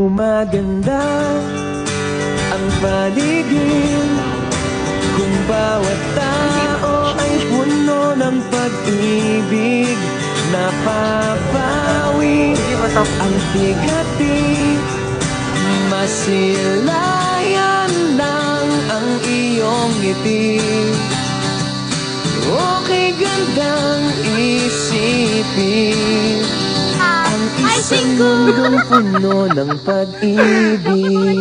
Maganda ang paligid kung bawat tao ay puno ng pag-ibig. Napapawi ang bigati, masilayan lang ang iyong ngiti. Okay, gandang isipin ang isang mundong puno ng pag-ibig.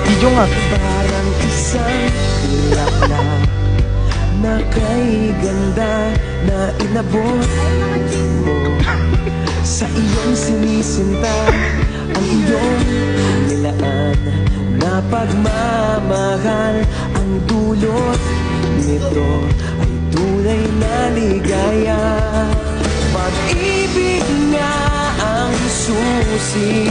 Video nga. Parang isang bulaklak na kay ganda na inabot mo sa iyong sinisinta, ang iyong nilaan na pagmamahal. Ang dulot nito ay tunay na ligaya. Pag-ibig nga ang susi